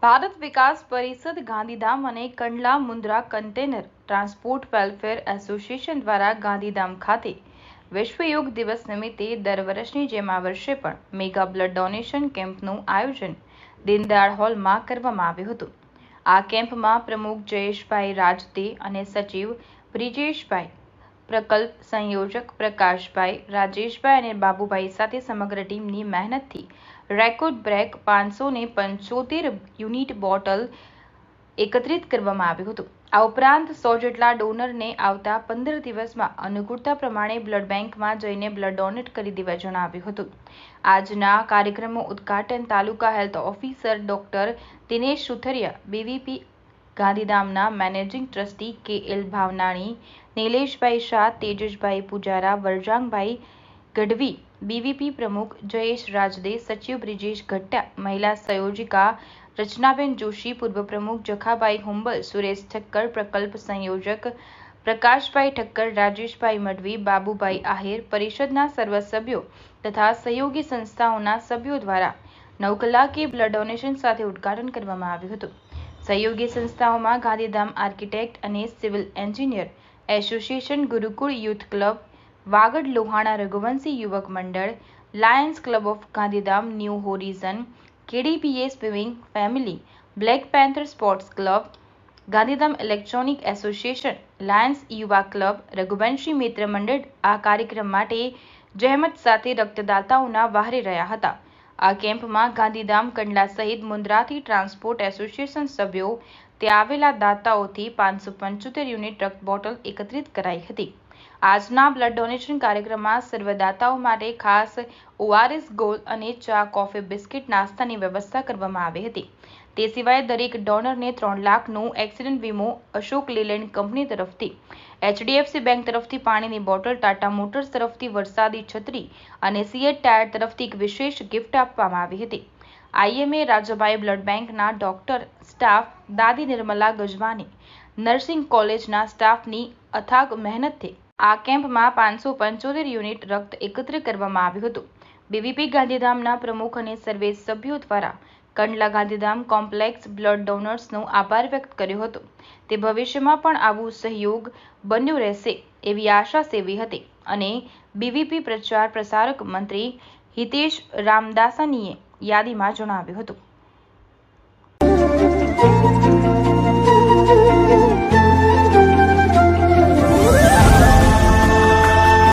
ભારત વિકાસ પરિષદ ગાંધીધામ અને Kandla Mundra container transport welfare association દ્વારા ગાંધીધામ ખાતે વિશ્વ યોગ દિવસ નિમિત્તે દર વર્ષની જેમ આ વર્ષે પણ મેગા બ્લડ ડોનેશન કેમ્પનું આયોજન દીનદયાળ હોલમાં કરવામાં આવ્યું હતું। આ કેમ્પમાં પ્રમુખ જયેશભાઈ રાજદે અને સચિવ બ્રિજેશભાઈ, પ્રકલ્પ સંયોજક પ્રકાશભાઈ, રાજેશભાઈ અને બાબુભાઈ સાથે સમગ્ર ટીમની મહેનતથી રેકોર્ડ બ્રેક 575 યુનિટ બોટલ એકત્રિત કરવામાં આવ્યું હતું। આ ઉપરાંત 100 જેટલા ડોનરને આવતા 15 દિવસમાં અનુકૂળતા પ્રમાણે બ્લડ બેંકમાં જઈને બ્લડ ડોનેટ કરી દેવા જણાવ્યું હતું। આજના કાર્યક્રમનું ઉદ્ઘાટન તાલુકા હેલ્થ ઓફિસર ડોક્ટર દિનેશ સુથરિયા, બીવીપી ગાંધીધામના મેનેજિંગ ટ્રસ્ટી KL ભાવનાણી, નિલેશભાઈ શાહ, તેજસભાઈ પૂજારા, વરજાંગભાઈ ગઢવી, બીવીપી પ્રમુખ જયેશ રાજદે, સચિવ બ્રિજેશ ગટ્ટા, મહિલા સંયોજિકા રચનાબેન જોશી, પૂર્વ પ્રમુખ જખાભાઈ હુંબલ, સુરેશ ઠક્કર, પ્રકલ્પ સંયોજક પ્રકાશભાઈ ઠક્કર, રાજેશભાઈ મઢવી, બાબુભાઈ આહિર, પરિષદના સર્વ સભ્યો તથા સહયોગી સંસ્થાઓના સભ્યો દ્વારા 9 કલાકે બ્લડ ડોનેશન સાથે ઉદ્ઘાટન કરવામાં આવ્યું હતું। સહયોગી સંસ્થાઓમાં ગાંધીધામ આર્કિટેક્ટ અને સિવિલ એન્જિનિયર એસોસિએશન, ગુરુકુળ યુથ ક્લબ, વાગડ લોહાણા રઘુવંશી યુવક મંડળ, Lions club of Gandhidham, new horizon, KDPA swimming family, black panther sports club, Gandhidham electronic association, Lions યુવા ક્લબ, રઘુવંશી મિત્ર મંડળ આ કાર્યક્રમ માટે જહેમત સાથે રક્તદાતાઓના વહારે રહ્યા હતા। આ કેમ્પમાં ગાંધીધામ, કંડલા સહિત મુન્દ્રાથી ટ્રાન્સપોર્ટ એસોસિએશન સભ્યો, ત્યાં આવેલા દાતાઓથી 575 યુનિટ રક્ત બોટલ એકત્રિત કરાઈ હતી। આજના બ્લડ ડોનેશન કાર્યક્રમમાં સર્વ દાતાઓ માટે ખાસ ORS ગોળ અને ચા, કોફી, બિસ્કિટ, નાસ્તાની વ્યવસ્થા કરવામાં આવી હતી। તે સિવાય દરેક ડોનરને 3 લાખનું એક્સિડન્ટ વીમો, અશોક લેલેન્ડ કંપની તરફથી, HDFC બેંક તરફથી પાણીની બોટલ, ટાટા મોટર્સ તરફથી વરસાદી છત્રી અને સિએટ ટાયર તરફથી એક વિશેષ ગિફ્ટ આપવામાં આવી હતી। IMA રાજાભાઈ બ્લડ બેંકના ડોક્ટર સ્ટાફ, દાદી નિર્મલા ગજવાની, નર્સિંગ કોલેજના સ્ટાફની અથાગ મહેનતથી આ કેમ્પમાં 575 યુનિટ રક્ત એકત્ર કરવામાં આવ્યું હતું। બીવીપી ગાંધીધામના પ્રમુખ અને સર્વે સભ્યો દ્વારા કંડલા ગાંધીધામ કોમ્પ્લેક્સ બ્લડ ડોનર્સનો આભાર વ્યક્ત કર્યો હતો। તે ભવિષ્યમાં પણ આવું સહયોગ બન્યું રહેશે એવી આશા સેવી હતી અને બીવીપી પ્રચાર પ્રસારક મંત્રી હિતેશ રામદાસાનીએ યાદીમાં જણાવ્યું હતું।